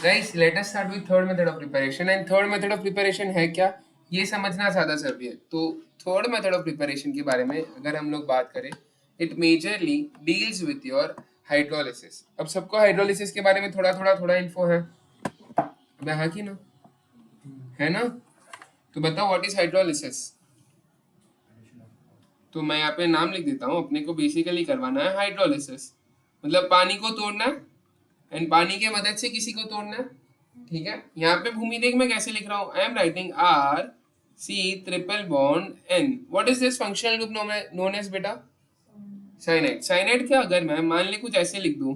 Guys let us start with third method of preparation and third method of preparation है क्या, ये समझना ज़्यादा जरूरी है। तो थर्ड मेथड ऑफ प्रिपरेशन के बारे में अगर हम लोग बात करें, it majorly deals with your hydrolysis. अब सबको हाइड्रोलिसिस के बारे में थोड़ा इन्फो है, अबे हाँ कि ना, है ना? तो बताओ व्हाट इज हाइड्रोलिसिस। तो मैं यहाँ पे नाम लिख देता हूँ, अपने को बेसिकली करवाना है हाइड्रोलिसिस, मतलब पानी को तोड़ना एंड पानी के मदद से किसी को तोड़ना। ठीक है, यहाँ पे भूमि देख मैं कैसे लिख रहा हूँ, I am writing R C triple bond N. What is this functional group known as बेटा? साइनाइड। साइनाइड क्या अगर मैं मान ली कुछ ऐसे लिख दूं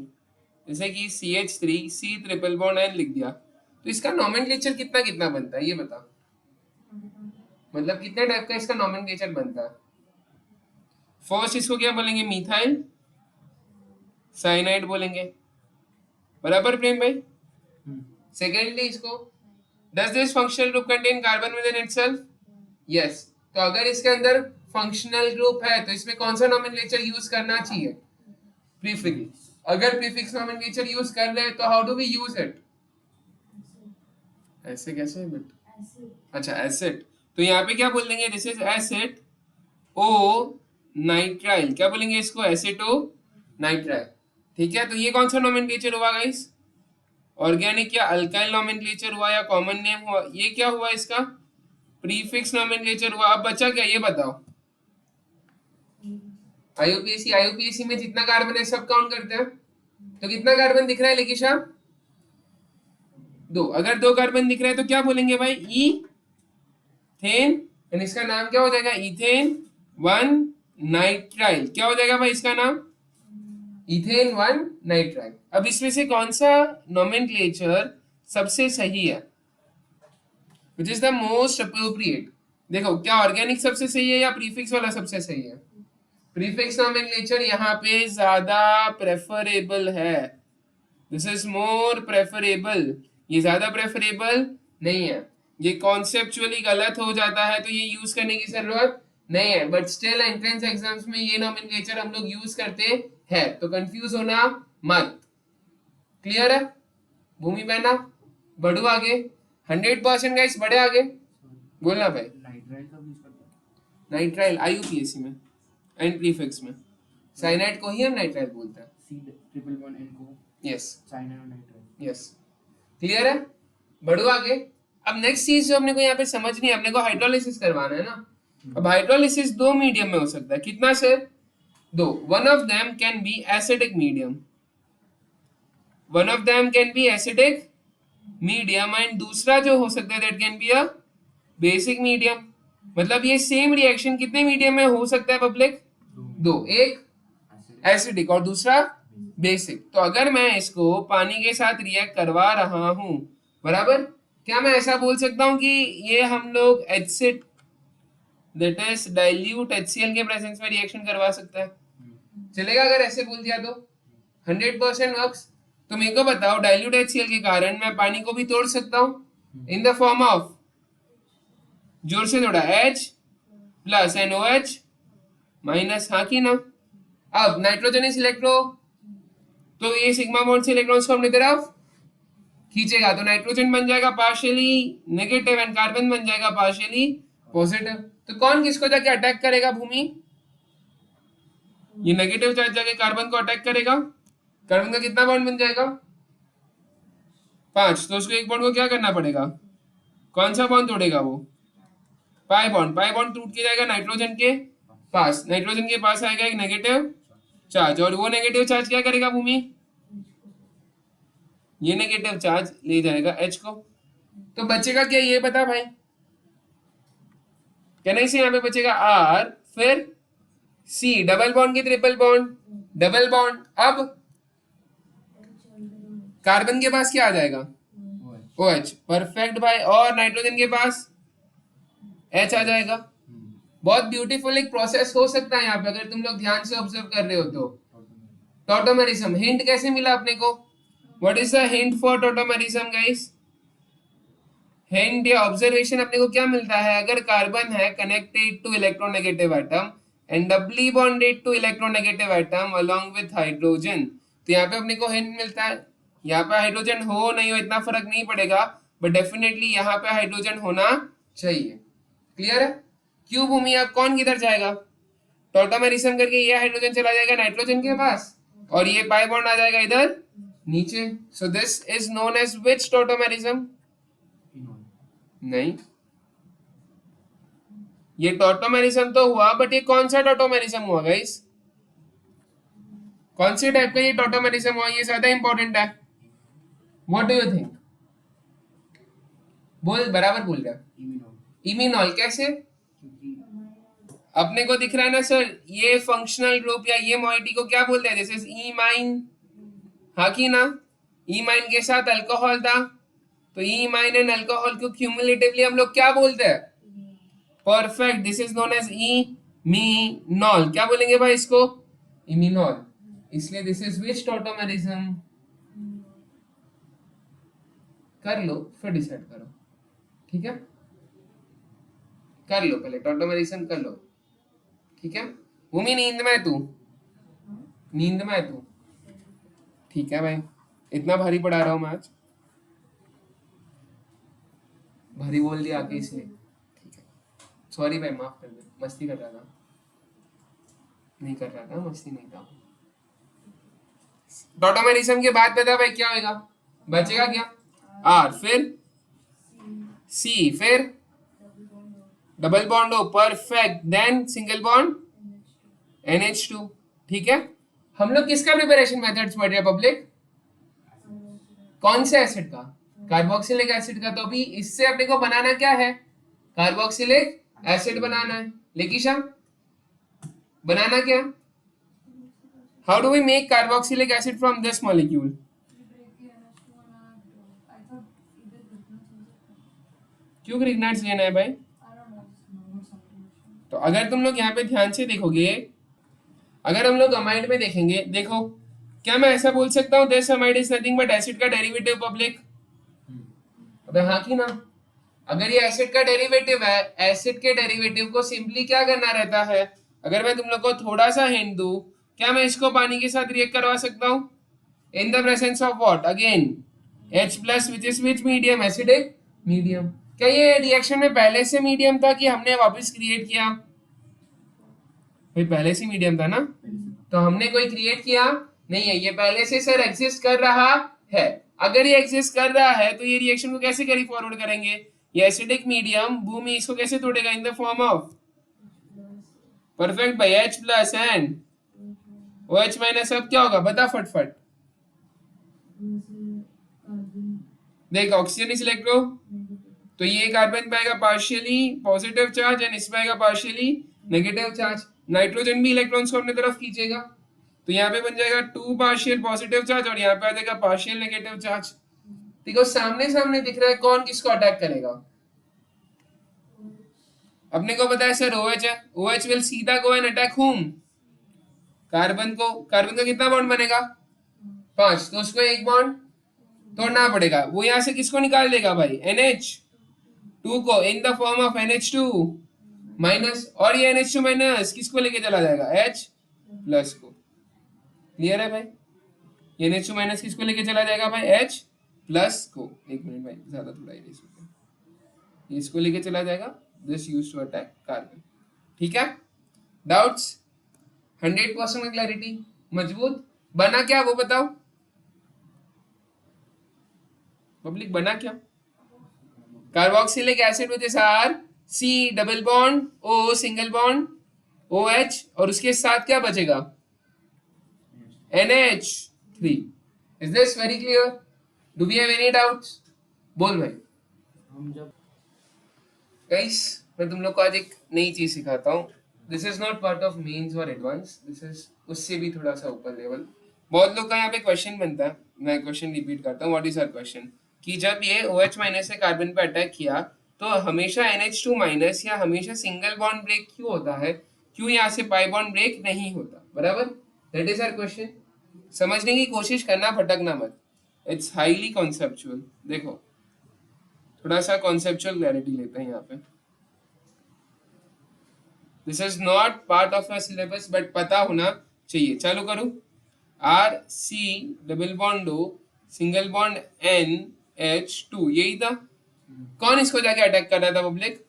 जैसे कि CH3 C triple bond N लिख दिया, तो इसका नॉमेनक्लेचर कितना कितना बनता है ये बता, मतलब कितने टाइप का इसका नॉमेनक्लेचर बनता है। फर्स्ट इसको क्या बोलेंगे, मिथाइल साइनाइड बोलेंगे, बराबर प्रेम भाई। सेकेंडली इसको, does this functional group contain carbon with in itself? Yes. तो अगर इसके अंदर फंक्शनल ग्रुप है तो इसमें कौन सा नॉमेनक्लेचर यूज करना चाहिए? प्रीफिक्स। अगर प्रीफिक्स नॉमेनक्लेचर यूज कर रहे हैं तो how do we use it? ऐसे कैसे बेटा? अच्छा एसिड। तो यहाँ पे क्या बोल देंगे, this is acetonitrile, क्या बोलेंगे इसको, एसिटो नाइट्राइल। ठीक है, तो ये कौन सा नॉमेनक्लेचर हुआ गाइस? ऑर्गेनिक या अल्काइल नॉमेनक्लेचर हुआ या कॉमन नेम हुआ? ये क्या हुआ इसका? प्रीफिक्स नॉमेनक्लेचर हुआ। अब बचा क्या ये बताओ। आईयूपीएसी में जितना कार्बन है सब काउंट करते हैं, तो कितना कार्बन दिख रहा है लेकिशा? दो। अगर दो कार्बन दिख रहा है तो क्या बोलेंगे भाई, इथेन, इसका नाम क्या हो जाएगा, इथेन वन नाइट्राइल। क्या हो जाएगा भाई इसका नाम? Ethane one nitrile. अब इसमें से कौन सा नोमेनक्लेचर सबसे सही है, which is the most appropriate? देखो क्या ऑर्गेनिक सबसे सही है या प्रीफिक्स वाला सबसे सही है? प्रीफिक्स नोमेनक्लेचर यहाँ पे ज्यादा प्रेफरेबल है, दिस इज मोर प्रेफरेबल। ये ज्यादा प्रेफरेबल नहीं है, ये कॉन्सेप्चुअली गलत हो जाता है तो ये यूज करने की जरूरत नहीं है, बट स्टिल एंट्रेंस एग्जाम्स में ये नोमेनक्लेचर हम लोग यूज करते हैं, तो कंफ्यूज होना मत। क्लियर है भूमि बहना? बढ़ो आगे, 100% गाइस, बढ़े आगे, बोलना भाई। नाइट्राइल आईयूपीएसी में एंड प्रीफिक्स में साइनाइड को ही हम नाइट्राइल बोलते हैं। सी ट्रिपल बॉन्ड एन को यस साइनाइड और नाइट्राइल। यस, क्लियर है? बढ़ो आगे। अब नेक्स्ट चीज जो अपने को यहाँ पे समझनी है, अपने को हाइड्रोलिसिस करवाना है ना। अब हाइड्रोलिसिस दो मीडियम में हो सकता है, कितना से? दो। One of them can be acidic medium, one of them can be acidic medium, and दूसरा जो हो सकता है that can be a basic medium. मतलब ये सेम रिएक्शन कितने मीडियम में हो सकता है पब्लिक? दो। एक एसिडिक और दूसरा बेसिक। तो अगर मैं इसको पानी के साथ रिएक्ट करवा रहा हूं, बराबर, क्या मैं ऐसा बोल सकता हूं कि ये हम लोग acid that is dilute HCl के प्रेजेंस में रिएक्शन करवा सकता है? चलेगा अगर ऐसे बोल दिया तो? 100% वर्क्स। तो मेरे को बताओ, डाइल्यूट HCl के कारण मैं पानी को भी तोड़ सकता हूं इन द फॉर्म ऑफ, जोर से थोड़ा, H प्लस NOH माइनस, हाँ की ना? अब नाइट्रोजन इस इलेक्ट्रो, तो ये सिग्मा बॉन्ड से इलेक्ट्रॉन्स को अपनी तरफ खींचेगा, तो नाइट्रोजन बन जाएगा पार्शियली नेगेटिव एंड कार्बन बन जाएगा पार्शियली पॉजिटिव। तो कौन किसको जाके अटैक करेगा भूमि? ये नेगेटिव चार्ज जाके कार्बन को अटैक करेगा, कार्बन का कितना बॉन्ड बन जाएगा? 5। तो उसको एक बॉन्ड को क्या करना पड़ेगा, कौन सा बॉन्ड तोड़ेगा वो? Pi bond. पाई बॉन्ड टूट के जाएगा नाइट्रोजन के पास, नाइट्रोजन के पास आएगा एक नेगेटिव चार्ज, और वो नेगेटिव चार्ज क्या करेगा भूमि? ये नेगेटिव चार्ज ले जाएगा H को। तो बचेगा क्या ये बता भाई, क्या नहीं से यहाँ पे बचेगा R, फिर C, डबल बॉन्ड की ट्रिपल बॉन्ड, डबल बॉन्ड। अब कार्बन के पास क्या आ जाएगा? OH, परफेक्ट भाई। और नाइट्रोजन के पास H आ जाएगा। बहुत ब्यूटीफुल एक प्रोसेस हो सकता है यहाँ पे अगर तुम लोग ध्यान से ऑब्जर्व कर रहे हो तो। टॉटोमेरिज्म हिंट कैसे मिला अपने को? What is the hint for tautomerism guys? Hint या ऑब्जर्वेशन अपने को क्या मिलता है, अगर कार्बन है connected to electronegative atom and doubly bonded to electronegative atom along with hydrogen, तो यहाँ पे अपने को हिंट मिलता है यहाँ पे हाइड्रोजन हो नहीं हो इतना फर्क नहीं पड़ेगा, बट डेफिनेटली यहाँ पे हाइड्रोजन होना चाहिए। क्लियर है? क्यों भूमि, अब कौन किधर जाएगा? टॉटोमेरिज्म करके ये हाइड्रोजन चला जाएगा नाइट्रोजन के पास और ये पाई बॉन्ड आ जाएगा इधर नीचे। So this is known as which tautomerism? नहीं, ये टॉटोमेरिज्म तो हुआ, बट ये कौन सा टॉटोमेरिज्म हुआ गाइस? कौन से टाइप का ये टॉटोमेरिज्म हुआ? ये ज्यादा इंपॉर्टेंट है। What do you think? बोल, बराबर बोल रहा। इमिनॉल। कैसे? अपने को दिख रहा है ना सर, ये फंक्शनल ग्रुप या ये मॉइटी को क्या बोलते हैं? जैसे इमाइन, हाँ की ना? इमाइन के साथ अल्कोहल था, तो इमाइन एंड अल्कोहल को क्यूमुलेटिवली हम लोग क्या बोलते हैं? Perfect, this is known as iminol. क्या बोलेंगे भाई इसको? इमिनॉल। इसलिए दिस इज विच टॉटोमेरिज्म? कर लो फिर डिसाइड करो, ठीक है? कर लो पहले, टॉटोमेरिज्म कर लो, ठीक है? भूमि नींद में है तू, नींद में है तू, ठीक है भाई? इतना भारी पढ़ा रहा हूं मैं आज, भारी बोल दिया आके इसलिए, ठीक है? सॉरी भाई, माफ कर दे, मस्ती कर रहा था, नहीं कर रहा था, मस्ती नहीं था। टॉटोमेरिज्म के बाद पता भाई क्या होगा? बचेगा क्या? आर, फिर सी, फिर double bond O, perfect, then single bond NH2, ठीक है? हम लोग किसका प्रिपरेशन मेथड्स पढ़ रहे हैं पब्लिक? कौन से एसिड का? कार्बोक्सिलिक एसिड का। तो अभी इससे अपने को बनाना क्या है? कार्बोक्सिलिक एसिड बनाना है। लेकिन बनाना क्या? How do we make carboxylic acid from this molecule? क्यों ग्रिग्नाइट्स लेना है भाई? तो अगर तुम लोग यहाँ पे ध्यान से देखोगे, अगर हम लोग अमाइड में देखेंगे, देखो क्या मैं ऐसा बोल सकता हूँ this amide is nothing but acid का डेरिवेटिव पब्लिक? अबे हाँ की ना? अगर ये एसिड का डेरिवेटिव है, एसिड के डेरिवेटिव को सिंपली क्या करना रहता है? अगर मैं तुम लोग को थोड़ा सा हिंट दूं, क्या मैं इसको पानी के साथ रिएक्ट करवा सकता हूँ? In the presence of what? Again H plus, which is which medium? Acidic medium. क्या ये रिएक्शन में पहले से मीडियम था कि हमने वापस क्रिएट किया? भाई पहले से मीडियम था ना, तो हमने कोई क्रिएट किया नहीं है, ये पहले से सर एग्जिस्ट कर रहा है। अगर ये एग्जिस्ट कर रहा है तो ये रिएक्शन को कैसे कैरी फॉरवर्ड करेंगे? ये एसिडिक मीडियम भूमि इसको कैसे तोड़ेगा? In the form of, perfect भाई, H plus and OH minus. अब क्या होगा बता फटफट? देख ऑक्सीजन इस इलेक्ट्रो, तो ये कार्बन पाएगा पार्शियली पॉजिटिव चार्ज एंड इस पाएगा पार्शियली नेगेटिव चार्ज। नाइट्रोजन भी इलेक्ट्रॉन्स को अपने तरफ खींचेगा, तो यहाँ पे बन जाएगा 2 पार्शियल पॉजिटिव चार्ज और यहाँ पे आ जाएगा पार्शियल नेगेटिव चार्ज। देखो सामने सामने दिख रहा है, कौन किसको अटैक करेगा? अपने को पता है सर OH है, OH विल सीधा गो एंड अटैक हुम? कार्बन को। कार्बन का कितना बॉन्ड बनेगा? 5, तो उसको एक बॉन्ड तोड़ना पड़ेगा। वो यहाँ से किसको निकाल देगा भाई? NH2 को इन the form of NH2 minus, और ये NH2 माइनस किसको लेके चला जाएगा? H प्लस को। क्लियर है भाई? ये NH2 माइनस किसको लेके चला जाएगा भाई? H प्लस को। एक मिनट भाई, ज्यादा थोड़ा इरेज हो गया, इसको लेके चला जाएगा। This used to attack carbon, ठीक है? डाउट्स? 100% क्लैरिटी? मजबूत? बना क्या वो बताओ पब्लिक, बना क्या? Carboxylic acid with this R, C double bond O single bond OH, और उसके साथ क्या बचेगा? NH3। Is this very clear? Do we have any doubts? बोल भाई। हम जब गाइस मैं तुम लोग को आज एक नई चीज सिखाता हूँ। This is not part of mains और एडवांस, दिस इज उससे भी थोड़ा सा ऊपर लेवल। बहुत लोग का यहाँ पे क्वेश्चन बनता है, मैं क्वेश्चन रिपीट करता हूँ। What is our question? कि जब ये OH माइनस से कार्बन पे अटैक किया तो हमेशा NH2 माइनस या हमेशा सिंगल बॉन्ड ब्रेक क्यों होता है? क्यों यहाँ से पाई बॉन्ड ब्रेक नहीं होता? बराबर, दैट इज आवर क्वेश्चन। समझने की कोशिश करना, भटकना मत। It's highly conceptual. देखो थोड़ा सा कॉन्सेप्चुअल क्लैरिटी लेते हैं यहाँ पे। This is not part of a syllabus but पता होना चाहिए। चालू करूं? R C double bond O single bond NH2, यही था। कौन इसको जाके अटैक कर रहा था पब्लिक?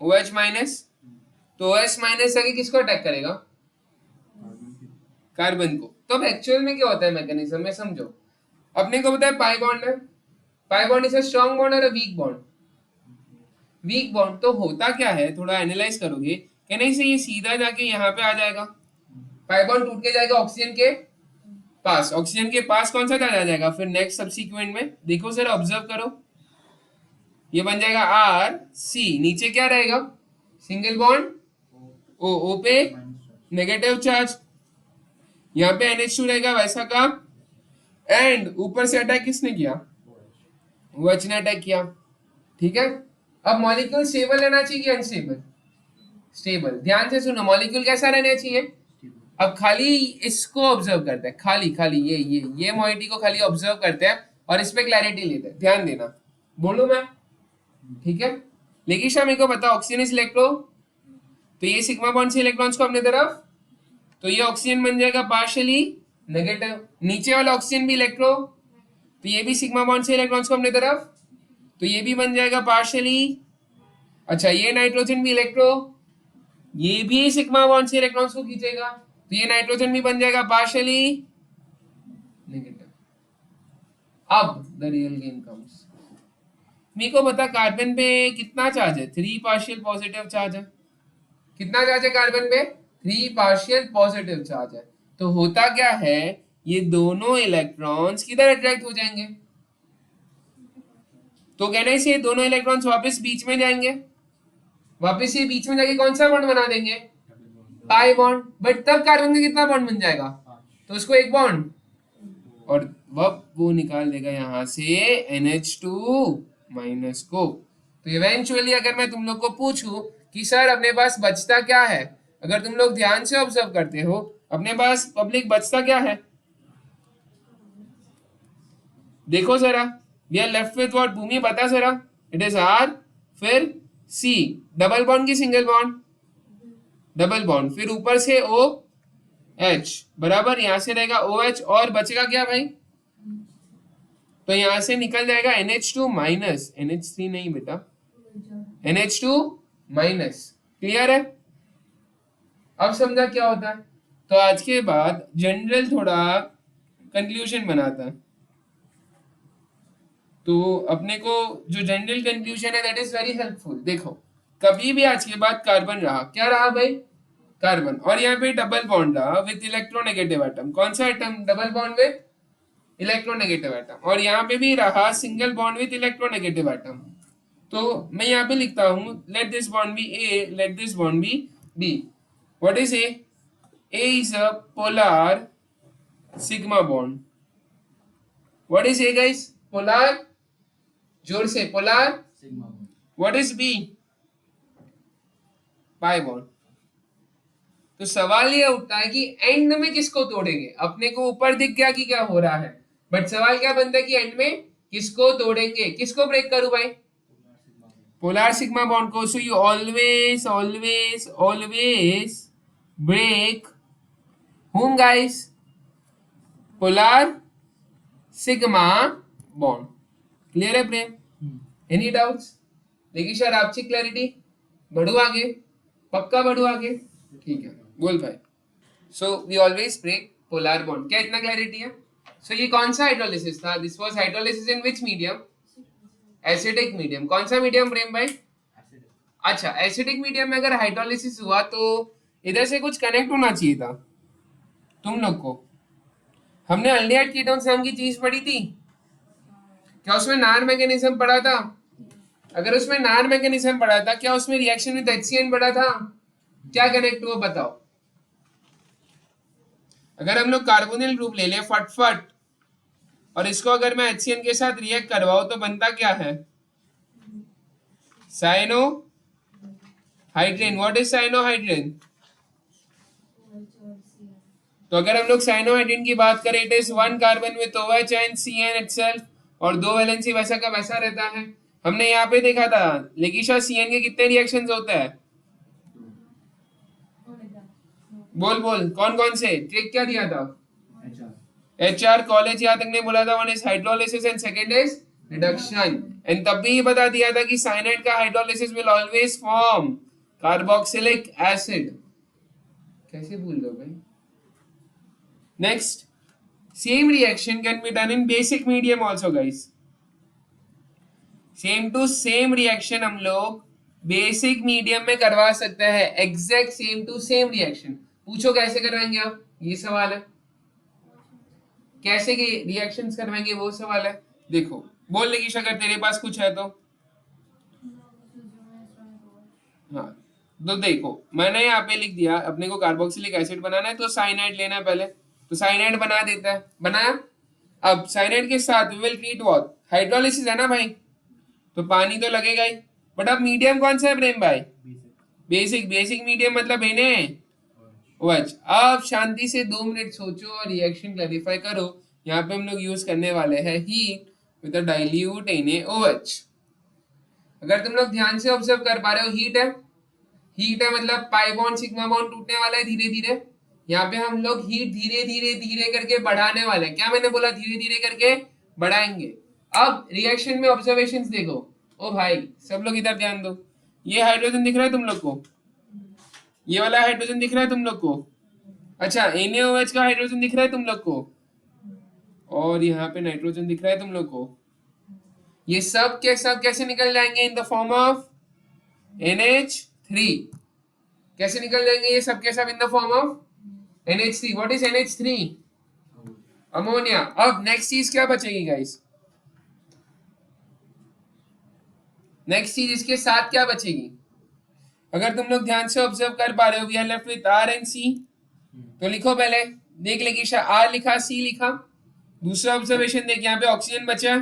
OH minus. तो OH माइनस जाके किसको अटैक करेगा? कार्बन को। तो अब एक्चुअल में क्या होता है मैकेनिज्म में समझो। अपने को पता है पाई बॉन्ड है, pi bond is a strong bond और a weak bond. Weak bond तो होता क्या है, थोड़ा एनालाइज करोगे, कहने से ये सीधा जाके यहाँ पे आ जाएगा, पाई बॉन्ड टूट के जाएगा ऑक्सीजन के पास, ऑक्सीजन के पास कौन सा चार्ज आ जाएगा फिर नेक्स्ट सब्सिक्वेंट में, देखो सर ऑब्जर्व करो, ये बन जाएगा RC, नीचे क्या रहेगा, सिंगल बॉन्ड O पे नेगेटिव चार्ज, यहाँ पे NH2 रहेगा वैसा का, एंड ऊपर से अटैक किसने किया, OH ने अटैक किया, ठीक है। अब मॉलिक्यूल स्टेबल रहना चाहिए कि अनस्टेबल? स्टेबल। ध्यान से सुनो, मॉलिक्यूल कैसा रहना चाहिए? अब खाली इसको ऑब्जर्व करते हैं, खाली खाली ये मॉइटी को खाली ऑब्जर्व करते हैं और इस पे क्लैरिटी लेते हैं, ध्यान देना, बोलूं मैं, ठीक है। लेकिन शाह मेरे को बता, ऑक्सीजन इस इलेक्ट्रो, तो ये सिग्मा बॉन्ड से इलेक्ट्रॉन्स को अपने तरफ, तो ये ऑक्सीजन बन जाएगा पार्शियली नेगेटिव, नीचे वाला ऑक्सीजन भी इलेक्ट्रो, तो ये भी सिग्मा बॉन्ड से इलेक्ट्रॉन्स को अपने तरफ, तो ये भी बन जाएगा पार्शियली, अच्छा ये नाइट्रोजन भी इलेक्ट्रो, ये भी सिग्मा बॉन्ड से इलेक्ट्रॉन्स को खींचेगा, तो ये नाइट्रोजन भी बन जाएगा पार्शियली नेगेटिव। अब द रियल गेम कम्स, मेरे को बता कार्बन पे कितना चार्ज है, 3 पार्शियल पॉजिटिव चार्ज है, कितना चार्ज है कार्बन पे, 3 पार्शियल पॉजिटिव चार्ज है। तो होता क्या है, ये दोनों इलेक्ट्रॉन्स किधर अट्रैक्ट हो जाएंगे, तो कहने से ये दोनों इलेक्ट्रॉन्स वापस बीच में जाएंगे, वापस ये बीच में जाके कौन सा बॉन्ड बना देंगे, पाई बॉन्ड, बट तब कार्बन का कितना बॉन्ड बन जाएगा, तो उसको एक बॉन्ड, और वो निकाल देगा यहाँ से NH2 माइनस को। तो इवेंचुअली अगर मैं तुम लोग को पूछूं कि सर अपने पास बचता क्या है, अगर तुम लोग ध्यान से ऑब्जर्व करते हो, अपने पास पब्लिक बचता क्या है, देखो जरा, we are left with what, Bhumi बता जरा, इट इज R, फिर C, डबल बॉन्ड की सिंगल बॉन्ड, डबल बॉन्ड, फिर ऊपर से OH बराबर, यहां से रहेगा OH और बचेगा क्या भाई, तो यहां से निकल जाएगा NH2 माइनस, NH3 नहीं बेटा, NH2 माइनस, क्लियर है। अब समझा क्या होता है, तो आज के बाद जनरल थोड़ा कंक्लूजन बनाता है, तो अपने को जो जनरल कंक्लूजन है दैट इज वेरी हेल्पफुल। देखो कभी भी आज के बाद कार्बन रहा, क्या रहा भाई, कार्बन, और यहाँ पे डबल बॉन्ड रहा विथ इलेक्ट्रोनेगेटिव एटम, कौन सा atom, double bond with electronegative atom, और यहाँ पे भी रहा single bond with electronegative atom, तो मैं यहाँ पे लिखता हूँ let this bond be A, let this bond be B, what is A? A is a polar sigma bond. What is A guys? Polar, जोर से, polar sigma bond. What is B? Pi bond. तो सवाल ये उठता है कि and में किसको तोड़ेंगे, अपने को ऊपर दिख गया कि क्या हो रहा है, बट सवाल क्या बनता है कि एंड में किसको तोड़ेंगे, किसको ब्रेक करूं भाई, पोलर सिग्मा बॉन्ड को। So you always always always break whom guys, polar sigma bond, clear है प्रेम, एनी डाउट्स? देखिए सर आपसी क्लैरिटी, बढ़ू आगे, पक्का बढ़ू आगे, ठीक है बोल भाई। So we always break polar bond, क्या इतना क्लैरिटी है? सो ये कौन सा हाइड्रोलिसिस था, this was hydrolysis in which medium, acidic medium, कौन सा मीडियम प्रेम भाई, अच्छा एसिडिक मीडियम में अगर हाइड्रोलिसिस हुआ तो इधर से कुछ कनेक्ट होना चाहिए था तुम लोग को, हमने अल्डिहाइड कीटोन्स नाम की चीज पढ़ी थी, क्या उसमें नार मैकेनिज्म पढ़ा था, अगर उसमें नार मैकेनिज्म पढ़ा था क्या उसमें रिएक्शन विद HCN पढ़ा था, क्या कनेक्ट हुआ बताओ। अगर हम लोग कार्बोनिल ग्रुप ले ले फटफट और इसको अगर मैं HCN के साथ रिएक्ट करवाऊं तो बनता क्या है, साइनो हाइड्रेन, व्हाट इज साइनो हाइड्रेन, तो अगर हम लोग साइनोहाइड्रिन की बात करें it is 1 carbon with OH and CN itself, और 2 वैलेंसी वैसा का वैसा रहता है। हमने यहाँ पे देखा था लेकिशा CN के कितने रिएक्शंस होते हैं, बोल बोल कौन कौन से, ट्रिक क्या दिया था, HR कॉलेज यहाँ तक ने बोला था, one is hydrolysis and second is reduction, and तब भी बता दिया था कि साइनाइड का hydrolysis will always form carboxylic acid. कैसे भूल गए भाई। Next, same reaction can be done in basic medium also guys. Same to same reaction हम लोग बेसिक मीडियम में करवा सकते हैं, exact same to same reaction. पूछो कैसे करवाएंगे आप, ये सवाल है। कैसे के रिएक्शंस करवाएंगे वो सवाल है। देखो बोल लेगी अगर तेरे पास कुछ है तो। हाँ तो देखो मैंने यहाँ पे लिख दिया, अपने को कार्बोक्सिलिक एसिड बनाना है तो साइनाइड लेना है पहले, तो साइनाइड बना देता है, बनाया। अब साइनाइड के साथ we will treat what, hydrolysis है ना भाई, तो पानी तो लगेगा ही। बट अब मीडियम कौन सा है प्रेम भाई? बेसिक। बेसिक मीडियम मतलब OH। अब शांति से 2 मिनट सोचो और रिएक्शन क्लैरिफाई करो। यहाँ पे हम लोग यूज करने वाले हैं heat with a dilute NaOH। अगर तुम लोग ध्यान से ऑब्जर्व कर पा रहे हो, हीट है, हीट है मतलब पाई बॉन्ड सिग्मा बॉन्ड टूटने वाला है धीरे धीरे। यहाँ पे हम लोग हीट धीरे धीरे धीरे करके बढ़ाने वाले हैं। क्या मैंने बोला? धीरे धीरे करके बढ़ाएंगे। अब रिएक्शन में ऑब्जर्वेशंस देखो। ओ भाई सब लोग इधर ध्यान दो, ये हाइड्रोजन दिख रहा है तुम लोग को, ये वाला हाइड्रोजन दिख रहा है तुम लोग को, अच्छा NaOH का हाइड्रोजन दिख रहा है तुम लोग को, और यहाँ पे नाइट्रोजन दिख रहा है तुम लोग को। ये सब के सब कैसे निकल जाएंगे? इन द फॉर्म ऑफ NH3। कैसे निकल जाएंगे ये सब के सब? इन the form of NH3। What is NH3? Ammonia. अब नेक्स्ट चीज क्या बचेगी गाइस? नेक्स्ट चीज इसके साथ क्या बचेगी? अगर तुम लोग ध्यान से ऑब्जर्व कर पा रहे हो, we are left with R and C। तो लिखो पहले, देख लेगी R लिखा, C लिखा। दूसरा ऑब्जर्वेशन देख, यहाँ पे ऑक्सीजन बचा।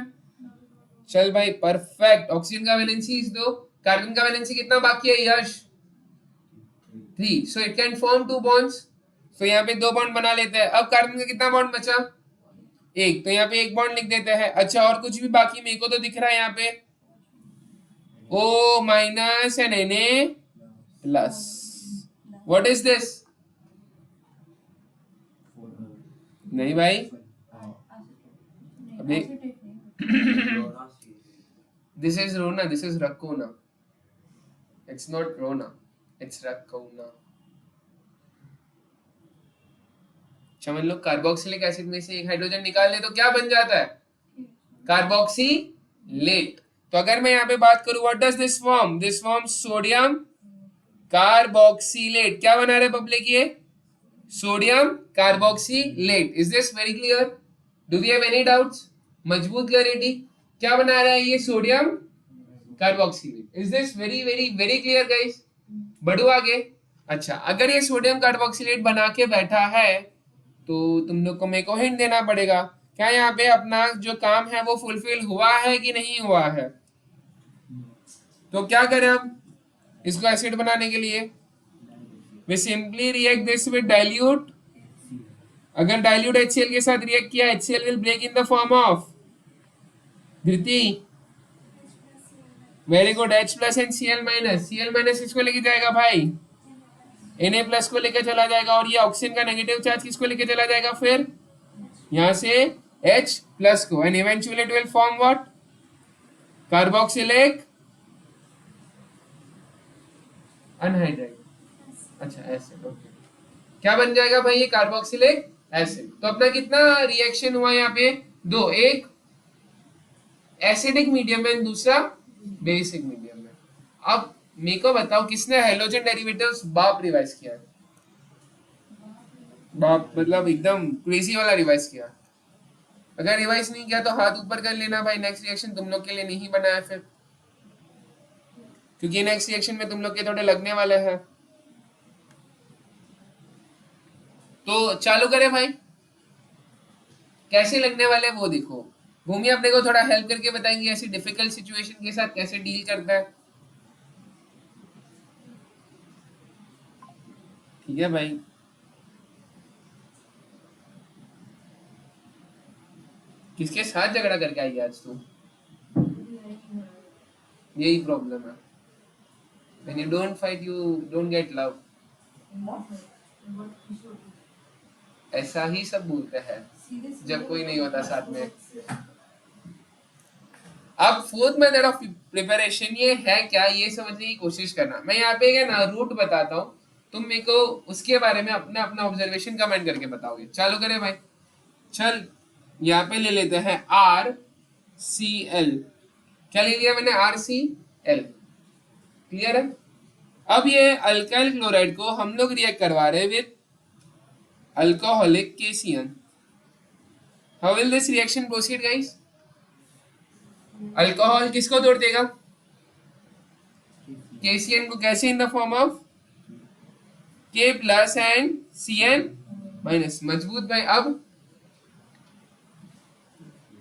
चल भाई परफेक्ट। ऑक्सीजन का वैलेंसी इज 2, कार्बन का वैलेंसी कितना बाकी है यश? 3। So it can form 2 bonds. तो यहाँ पे 2 बॉन्ड बना लेते हैं। अब कार्बन का कितना बॉन्ड बचा? 1, तो यहाँ पे 1 बॉन्ड लिख देते हैं। अच्छा और कुछ भी बाकी मेरे को तो दिख रहा है यहाँ पे O minus and Na plus. What is this? नहीं भाई, अभी दिस इज रोना, दिस इज रकोना। इट्स नॉट रोना, इट्स रकोना। समझ लो, कार्बोक्सिलिक एसिड में से एक हाइड्रोजन निकाल ले तो क्या बन जाता है? कार्बोक्सिलेट। तो अगर मैं यहाँ पे बात करूं, what does this form? This form sodium carboxylate. क्या बना रहे पब्लिक ये? Sodium carboxylate. Is this very clear? Do we have any doubts? मजबूत क्लैरिटी। क्या बना रहा है ये? Sodium carboxylate. Is this very very very clear guys? बढ़ो आगे। अच्छा अगर ये सोडियम कार्बोक्सिलेट बना के बैठा है तो तुम लोग को मेरे को हिंट देना पड़ेगा, क्या यहाँ पे अपना जो काम है वो फुलफिल हुआ है कि नहीं हुआ है। तो क्या करें हम इसको एसिड बनाने के लिए? We simply react this with dilute. अगर डाइल्यूट HCl के साथ रिएक्ट किया, HCl will break in the form of धृति। Very good. H plus and Cl minus. Cl minus इसको लेके जाएगा भाई, Na प्लस को लेकर चला जाएगा, और ये ऑक्सीजन का नेगेटिव चार्ज किसको लेके चला जाएगा? फिर यहां से H प्लस को, and eventually it will form what? Carboxylic anhydride. अच्छा एसिड। ओके, क्या बन जाएगा भाई ये? Carboxylic acid. तो अपना कितना रिएक्शन हुआ यहाँ पे? 2। एक एसिडिक मीडियम में, दूसरा बेसिक मीडियम में। अब मेरे को बताओ किसने हैलोजन डेरिवेटिव्स बाप रिवाइज किया है? बाप मतलब एकदम क्रेजी वाला रिवाइज किया। अगर रिवाइज नहीं किया तो हाथ ऊपर कर लेना भाई। नेक्स्ट रिएक्शन तुम लोग के लिए नहीं बनाया फिर, क्योंकि नेक्स्ट रिएक्शन में तुम लोग के थोड़े लगने वाले हैं। तो चालू करें भाई, कैसे लगने वाले वो देखो। भूमि अपने को थोड़ा हेल्प करके बताएंगे ऐसी डिफिकल्ट सिचुएशन के साथ कैसे डील करता है। ठीक है भाई। किसके साथ झगड़ा करके आई आज तू? यही प्रॉब्लम है, when you don't fight you don't get love। ऐसा ही सब बोलते हैं। जब कोई नहीं होता साथ में। अब फोर्थ मेथड ऑफ प्रिपरेशन ये है क्या, ये समझने की कोशिश करना। मैं यहाँ पे क्या ना रूट बताता हूँ, तुम मेरे को उसके बारे में अपना अपना ऑब्जर्वेशन कमेंट करके बताओगे। चालू करें भाई, चल यहाँ पे ले लेते हैं RCl। क्या ले लिया मैंने, RCl। क्लियर है। अब ये अल्काइल क्लोराइड को हम लोग रिएक्ट करवा रहे हैं with alcoholic KCN। How will this reaction proceed guys? Alcohol किसको तोड़ देगा, KCN को। कैसे? इन the form of K plus and CN minus. मजबूत भाई। अब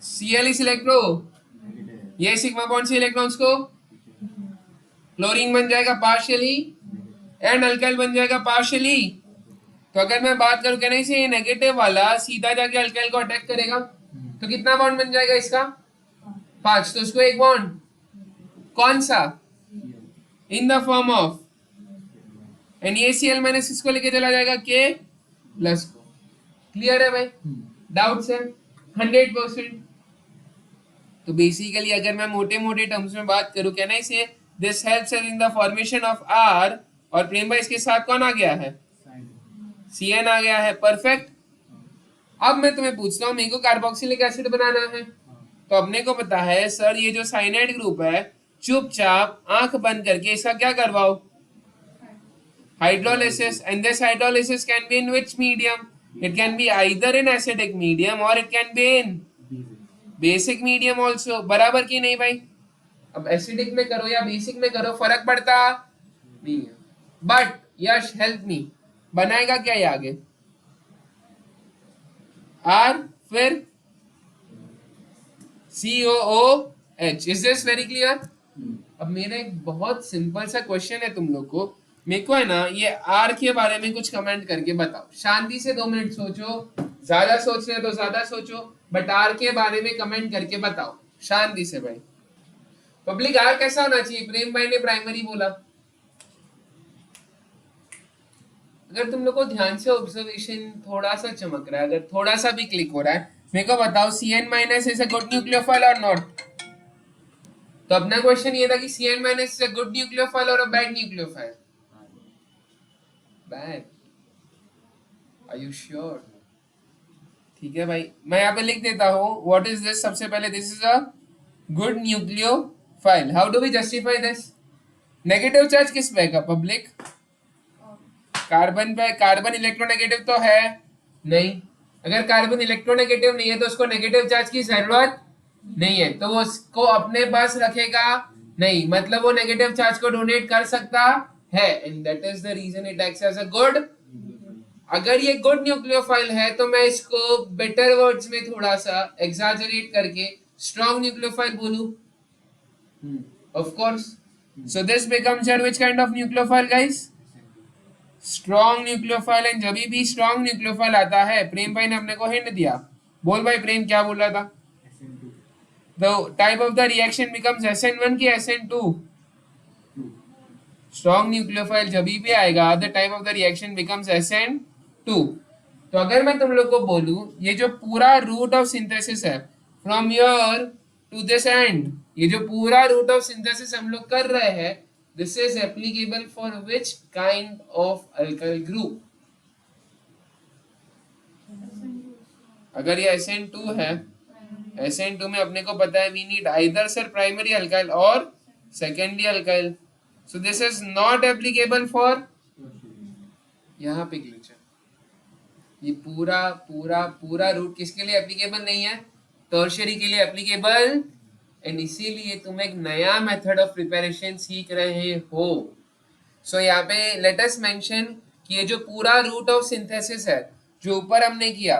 Cl इस इलेक्ट्रो, ये सिग्मा बॉन्ड से इलेक्ट्रॉन्स को क्लोरीन बन जाएगा पार्शियली एंड अल्काइल बन जाएगा पार्शियली। तो अगर मैं बात करूं कहने से ये नेगेटिव वाला सीधा जाके अल्काइल को अटैक करेगा, तो कितना बॉन्ड बन जाएगा इसका, 5। तो उसको एक बॉन्ड कौन सा, इन द फॉर्म ऑफ एंड ये Cl माइनस इसको लेके चला जाएगा K प्लस को। क्लियर है भाई? डाउट्स है? 100%। तो बेसिकली अगर मैं मोटे मोटे टर्म्स में बात करूं कहना इसे this helps in the formation of R, और प्रेम भाई इसके साथ कौन आ गया है, CN आ गया है। परफेक्ट। अब मैं तुम्हें पूछता हूँ मेरे को कार्बोक्सिलिक एसिड बनाना है, तो अपने को पता है सर ये जो साइनाइड ग्रुप है चुपचाप आंख बंद करके इसका क्या करवाओ, hydrolysis. And this hydrolysis can be in which medium, it can be either in acidic medium और it can be in basic medium also. बराबर की नहीं भाई? अब एसिडिक में करो या बेसिक में करो फर्क पड़ता नहीं है। बट यश हेल्प मी, बनाएगा क्या ये आगे, R फिर COOH। Is this very clear? अब मेरा एक बहुत सिंपल सा क्वेश्चन है तुम लोग को, मेरे को है ना ये R के बारे में कुछ कमेंट करके बताओ। शांति से 2 मिनट सोचो, ज्यादा सोच रहे हो तो ज्यादा सोचो, बट R के बारे में कमेंट करके बताओ शांति से भाई। पब्लिक R कैसा होना चाहिए? प्रेम भाई ने प्राइमरी बोला। अगर तुम लोग को ध्यान से ऑब्जर्वेशन थोड़ा सा चमक रहा है, अगर थोड़ा सा भी क्लिक हो रहा है, मेरे को बताओ CN minus is a good nucleophile और नॉट? तो अपना क्वेश्चन ये था कि CN minus is a good nucleophile और a bad nucleophile? Bad. Are you sure? ठीक है भाई, मैं यहाँ पे लिख देता हूँ व्हाट इज दिस। सबसे पहले this is a good nucleophile. How do we justify this? Negative charge किस पे का पब्लिक? कार्बन पे। कार्बन इलेक्ट्रोनेगेटिव तो है नहीं। अगर कार्बन इलेक्ट्रोनेगेटिव नहीं है तो उसको नेगेटिव चार्ज की जरूरत नहीं है, तो वो उसको अपने पास रखेगा नहीं, मतलब वो नेगेटिव चार्ज को डोनेट कर सकता है। And that is the reason it acts as a good. अगर ये गुड न्यूक्लियोफाइल है तो मैं इसको बेटर वर्ड्स में थोड़ा सा एग्जैजरेट करके स्ट्रॉन्ग न्यूक्लियोफाइल बोलूं, of course. So this becomes your which kind of nucleophile guys? Strong nucleophile. And जब भी स्ट्रॉन्ग न्यूक्लियोफाइल आता है, प्रेम भाई ने अपने को हिंट दिया। बोल भाई प्रेम क्या बोल रहा था? The type of the reaction becomes SN1 की SN2? स्ट्रॉन्ग न्यूक्लियोफाइल जब भी आएगा the type of the reaction becomes SN2। तो अगर मैं तुम लोग को बोलूं ये जो पूरा रूट ऑफ सिंथेसिस है from your to this end, ये जो पूरा रूट ऑफ सिंथेसिस हम लोग कर रहे हैं, this is applicable for which kind of alkyl group? अगर ये SN2 है, SN2 में अपने को पता है we need either sir primary alkyl और secondary alkyl. So this is not applicable for, यहाँ पे ग्लिच है, ये पूरा पूरा पूरा रूट किसके लिए एप्लीकेबल नहीं है? टर्शियरी के लिए एप्लीकेबल। एंड इसीलिए तुम एक नया मेथड ऑफ प्रिपरेशन सीख रहे हो। सो यहाँ पे लेट अस मेंशन कि ये जो पूरा रूट ऑफ सिंथेसिस है जो ऊपर हमने किया,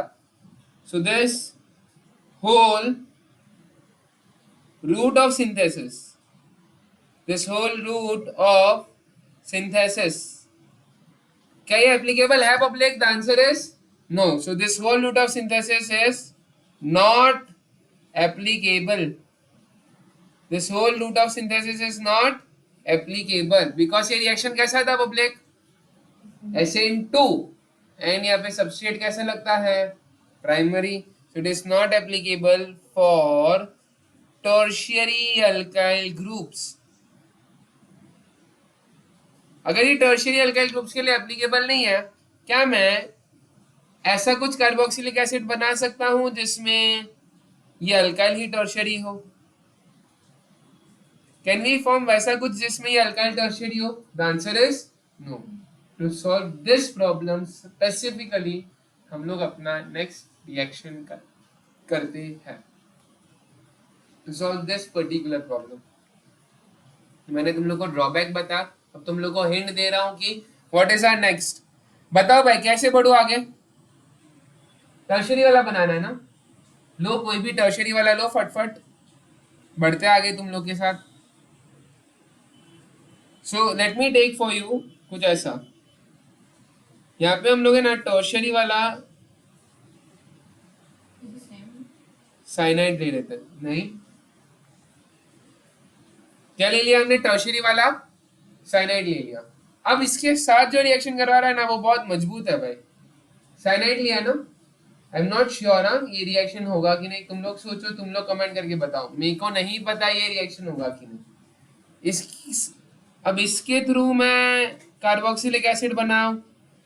so this whole root of synthesis, this whole root of synthesis, क्या ये applicable है public? The answer is no. So this whole root of synthesis is not applicable. This whole root of synthesis is not applicable because ये reaction कैसा था public? SN2 and यहाँ पे substrate कैसा लगता है? Primary. so it is not applicable for tertiary alkyl groups. अगर ये टर्शियरी अल्काइल ग्रुप्स के लिए एप्लीकेबल नहीं है, क्या मैं ऐसा कुछ कार्बोक्सिलिक एसिड बना सकता हूं जिसमें ये अल्काइल ही टर्शियरी हो? कैन वी फॉर्म वैसा कुछ जिसमें ये अल्काइल टर्शियरी हो? The answer is no. To solve this problem specifically हम लोग अपना नेक्स्ट रिएक्शन करते हैं. To solve this particular problem मैंने तुम लोग को ड्रॉबैक बता, अब तुम लोग को हिंट दे रहा हूं कि व्हाट इज आवर नेक्स्ट. बताओ भाई कैसे बढ़ू आगे? टर्शियरी वाला बनाना है ना? लो कोई भी टर्शियरी वाला लो, फटफट बढ़ते आगे तुम लोग के साथ. So let me take for you कुछ ऐसा. यहाँ पे हम लोग है ना टर्शियरी वाला साइनाइड ले लेते हैं. नहीं, क्या ले लिया हमने? टर्शियरी वाला साइनाइड ले लिया. अब इसके साथ जो रिएक्शन करवा रहा है ना वो बहुत मजबूत है भाई. साइनाइड लिया ना, आई एम नॉट श्योर ये रिएक्शन होगा कि नहीं. तुम लोग सोचो, तुम लोग कमेंट करके बताओ. मेरे को नहीं पता ये रिएक्शन होगा कि नहीं. अब इसके थ्रू मैं कार्बोक्सिलिक एसिड बनाऊं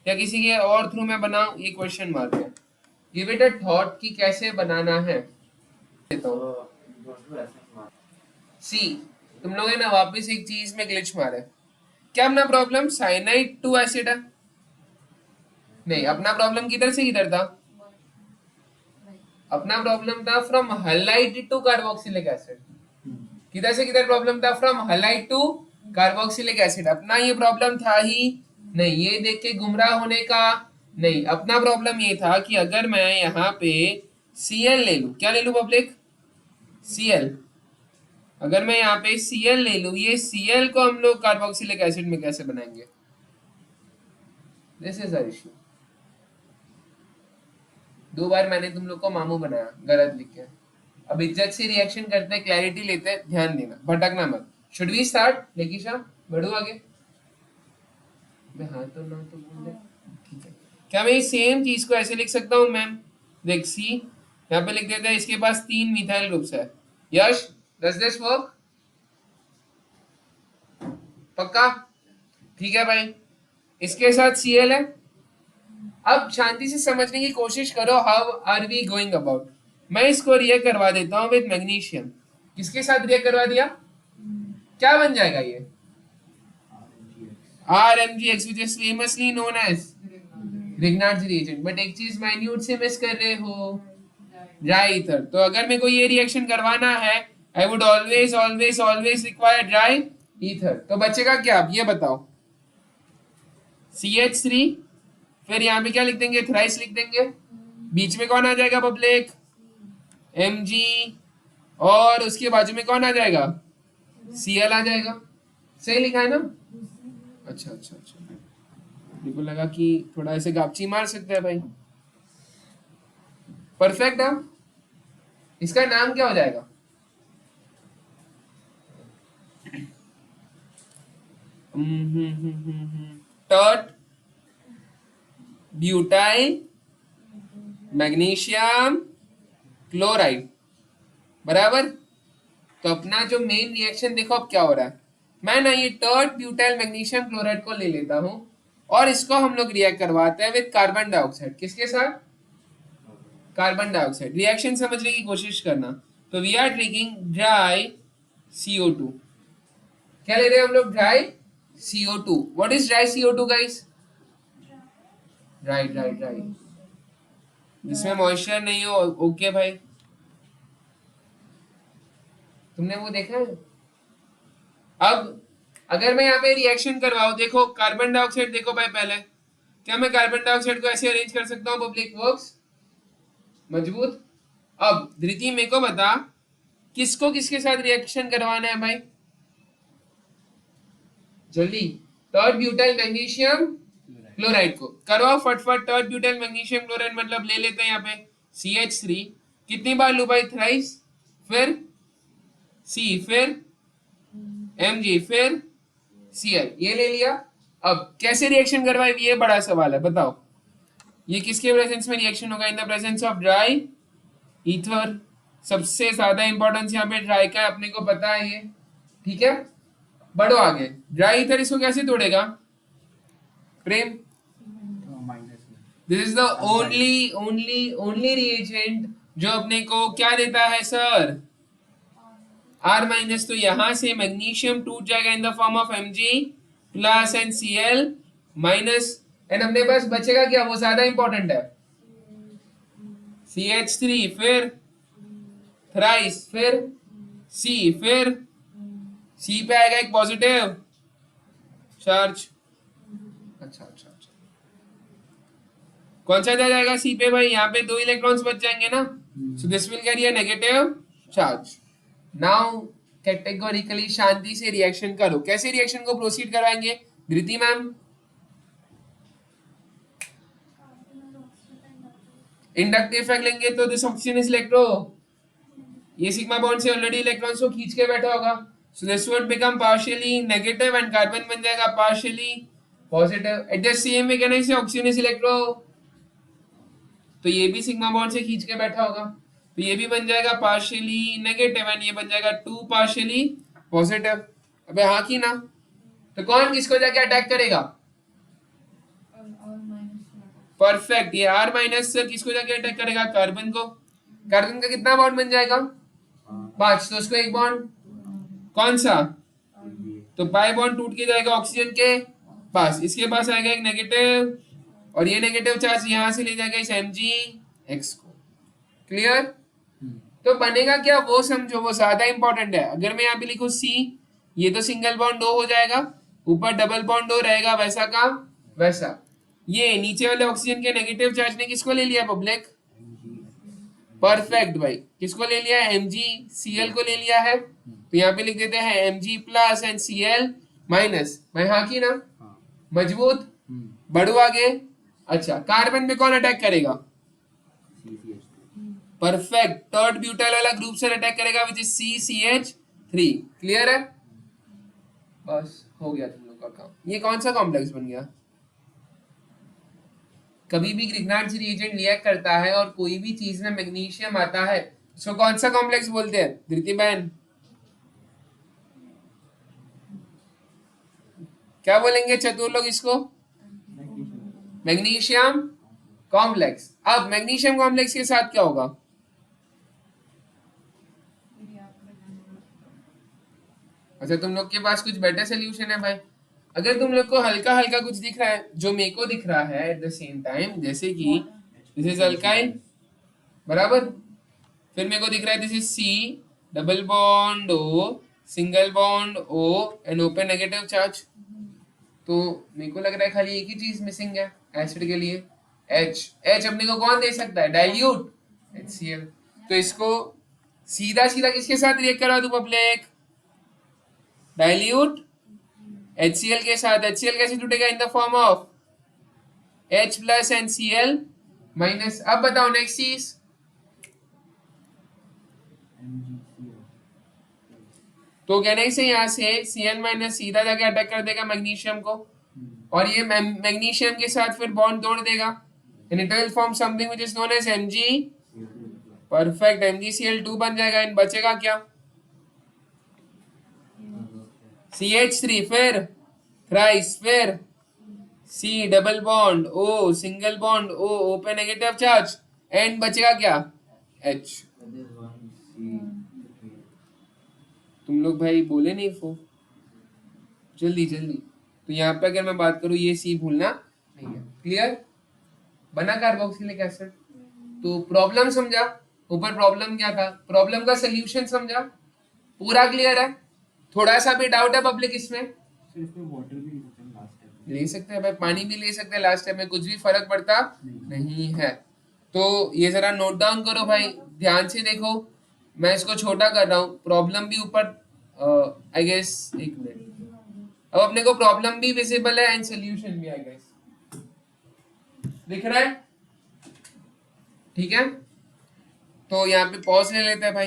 या किसी के और थ्रू मैं बनाऊं, ये क्वेश्चन मार्क है. गिव इट अ थॉट कि कैसे बनाना है. देता हूं. सी तुम लोग है ना वापस एक चीज में ग्लिच मारे. क्या अपना प्रॉब्लम साइनाइड टू एसिड है? नहीं, अपना प्रॉब्लम किधर से किधर था? अपना प्रॉब्लम था from halide to carboxylic acid. किधर से किधर प्रॉब्लम था? From halide to carboxylic acid. अपना ये प्रॉब्लम था ही नहीं. ये देख के गुमराह होने का नहीं. अपना प्रॉब्लम ये था कि अगर मैं यहाँ पे Cl ले लूं, क्या ले लूं पब्लिक? Cl. अगर मैं यहाँ पे Cl ले लूं, ये Cl को हम लोग कार्बोक्सिलिक एसिड में कैसे बनाएंगे? This is our issue. 2 बार मैंने तुम लोग को मामू बनाया गलत लिख के. अब इज्जत से रिएक्शन करते हैं, क्लैरिटी लेते हैं, ध्यान देना, भटकना मत. Should we start? लेकिशा बढ़ो आगे. मैं हाँ तो ना तो बोल दे. ठीक है. क्या मैं सेम चीज को ऐसे लिख सकता हूँ मैम? देख सी यहाँ पे लिख देते हैं, इसके पास 3 मिथाइल ग्रुप्स है. यश, डज दिस वर्क? पक्का? ठीक है भाई. इसके साथ Cl है. अब शांति से समझने की कोशिश करो. How are we going about? मैं इसको रिएक्ट करवा देता हूँ विद मैग्नीशियम. किसके साथ रिएक्ट करवा दिया? क्या बन जाएगा ये? RMgX which is famously known as Grignard's reagent. But एक चीज माइन्यूट से मिस कर रहे हो, ड्राई ईथर. तो अगर मेरे को ये रिएक्शन करवाना है, I would always always always require dry ether. तो बचेगा क्या अब ये बताओ? CH3, फिर यहाँ पे क्या लिख देंगे? थ्राइस लिख देंगे. बीच में कौन आ जाएगा पब्लिक? Mg. और उसके बाजू में कौन आ जाएगा? Cl आ जाएगा. सही लिखा है ना? अच्छा अच्छा अच्छा. मेरे को लगा कि थोड़ा ऐसे गापची मार सकते हैं भाई. परफेक्ट है. इसका नाम क्या हो जाएगा? Tert butyl magnesium chloride. बराबर. तो अपना जो मेन रिएक्शन देखो अब क्या हो रहा है. मैं ना ये टर्ट ब्यूटाइल मैग्नीशियम क्लोराइड को ले लेता हूं और इसको हम लोग रिएक्ट करवाते हैं विद कार्बन डाइऑक्साइड. किसके साथ? Carbon dioxide. रिएक्शन समझने की कोशिश करना. तो we are taking dry CO2. क्या ले रहे हैं हम लोग? Dry CO2. What is dry CO2 guys? Dry dry dry जिसमें मॉइस्चर नहीं हो. ओके भाई, तुमने वो देखा है? अब अगर मैं यहाँ पे रिएक्शन करवाऊं, देखो कार्बन डाइऑक्साइड देखो भाई. पहले क्या मैं कार्बन डाइऑक्साइड को ऐसे अरेंज कर सकता हूँ पब्लिक? वर्क्स मजबूत. अब धृति मेरे को बता किसको किसके साथ रिएक्शन करवाना है भाई? जल्दी. टर्ट ब्यूटाइल मैग्नीशियम क्लोराइड को करवाओ फटफट. टर्ट ब्यूटाइल मैग्नीशियम क्लोराइड मतलब ले लेते हैं यहाँ पे CH3. कितनी बार लू भाई? थ्राइस. फिर C, फिर Mg, फिर Cl. ये ले लिया. अब कैसे रिएक्शन करवाए ये बड़ा सवाल है. बताओ ये किसके प्रेजेंस में रिएक्शन होगा? In the presence of dry ether सबसे ज्यादा इंपॉर्टेंस यहाँ पे ड्राई का है, अपने को पता है ये, ठीक है। बढ़ो आगे, ड्राई ईथर इसको कैसे तोड़ेगा प्रेम? माइनस में this is the only reagent जो अपने को क्या देता है सर? R minus. तो यहां से मैग्नीशियम टूट जाएगा इन the form of Mg plus NCl minus, and अपने पास बचेगा क्या, वो ज्यादा इंपॉर्टेंट है, CH3, फिर थ्राइस, फिर C, फिर C पे आएगा एक पॉजिटिव चार्ज। अच्छा अच्छा अच्छा, कौन सा आ जाएगा C पे भाई? यहाँ पे 2 इलेक्ट्रॉन्स बच जाएंगे ना, so this will carry a negative charge. Now categorically शांति से रिएक्शन करो। कैसे रिएक्शन को प्रोसीड करवाएंगे धृति मैम? इंडक्टिव इफेक्ट लेंगे तो दिस ऑक्सीजन इज इलेक्ट्रो, ये सिग्मा बॉन्ड से ऑलरेडी इलेक्ट्रॉन्स को खींच के बैठा होगा, so this would become partially negative and carbon बन जाएगा partially positive. At the same way कहना इसे ऑक्सीजन इज इलेक्ट्रो, तो ये भी सिग्मा बॉन्ड से खींच के बैठा होगा, तो ये भी बन जाएगा पार्शियली नेगेटिव एंड ये बन जाएगा 2 पार्शियली पॉजिटिव। अबे हाँ की ना, तो कौन किसको जाके अटैक करेगा? परफेक्ट, ये R माइनस सर किसको जाके अटैक करेगा? कार्बन को। कार्बन का कितना बॉन्ड बन जाएगा? 5, तो उसको एक बॉन्ड कौन सा? तो पाई बॉन्ड टूट के जाएगा ऑक्सीजन के पास, इसके पास आएगा एक नेगेटिव, और ये नेगेटिव चार्ज यहां से ले जाएगा इस Mgx को। क्लियर? तो बनेगा क्या वो समझो, वो ज्यादा इंपॉर्टेंट है। अगर मैं यहाँ पे लिखूं C, ये तो सिंगल बॉन्ड O हो जाएगा, ऊपर डबल बॉन्ड O रहेगा वैसा का वैसा। ये नीचे वाले ऑक्सीजन के नेगेटिव चार्ज ने किसको ले लिया पब्लिक? परफेक्ट भाई, किसको ले लिया है? MgCl को ले लिया है, तो यहाँ पे लिख देते हैं Mg plus and Cl minus. भाई हाँ की ना, मजबूत। बढ़ो आगे। अच्छा, कार्बन में कौन अटैक करेगा? परफेक्ट, थर्ड ब्यूटाइल वाला ग्रुप से अटैक करेगा विच इज CCH3। क्लियर है? बस हो गया तुम लोग का काम। ये कौन सा कॉम्प्लेक्स बन गया? कभी भी ग्रिग्नार्ड रिएजेंट रिएक्ट करता है और कोई भी चीज में मैग्नीशियम आता है, उसको कौन सा कॉम्प्लेक्स बोलते हैं धृति बहन? क्या बोलेंगे चतुर लोग इसको? Magnesium complex. अब मैग्नीशियम कॉम्प्लेक्स के साथ क्या होगा? अच्छा, तुम लोग के पास कुछ बेटर सोल्यूशन है भाई? अगर तुम लोग को हल्का हल्का कुछ दिख रहा है, जो मेरे को दिख रहा है एट द सेम टाइम, जैसे कि दिस इज अल्काइल बराबर, फिर मेरे को दिख रहा है this is C double bond O single bond O and open negative charge, तो मेरे को लग रहा है खाली एक ही चीज मिसिंग है एसिड के लिए, H अपने को कौन दे सकता है? Dilute HCl। तो इसको सीधा सीधा किसके साथ रिएक्ट करा दूं पब्लिक? डाइल्यूट HCl के साथ। HCl कैसे टूटेगा? इन the form of H plus and Cl minus. अब बताओ नेक्स्ट चीज। तो कहने से यहाँ से Cl माइनस सीधा जाके अटैक कर देगा मैग्नीशियम को, और ये मैग्नीशियम के साथ फिर बॉन्ड तोड़ देगा, and it will form something which is known as Mg। Perfect, MgCl2 बन जाएगा, एंड बचेगा क्या? CH3, फिर थ्राइस, फिर C double bond O single bond O open negative charge, and बचेगा क्या? H। तुम लोग भाई बोले नहीं फो, जल्दी जल्दी। तो यहाँ पे अगर मैं बात करूँ, ये C भूलना नहीं है। क्लियर? बना कार्बोक्सिलिक एसिड। तो प्रॉब्लम समझा? ऊपर प्रॉब्लम क्या था, प्रॉब्लम का सोल्यूशन समझा? पूरा क्लियर है? थोड़ा सा भी डाउट है पब्लिक इसमें? वाटर भी ले सकते हैं लास्ट स्टेप, ले सकते हैं भाई, पानी भी ले सकते हैं लास्ट स्टेप में, कुछ भी फर्क पड़ता नहीं है। तो ये जरा नोट डाउन करो भाई, ध्यान से देखो, मैं इसको छोटा कर रहा हूँ, प्रॉब्लम भी ऊपर आई गेस, एक मिनट, अब अपने को प्रॉब्लम भी विजिबल है एंड सोल्यूशन भी आई गेस दिख रहा है, ठीक है। तो यहाँ पे पॉज ले लेते हैं भाई।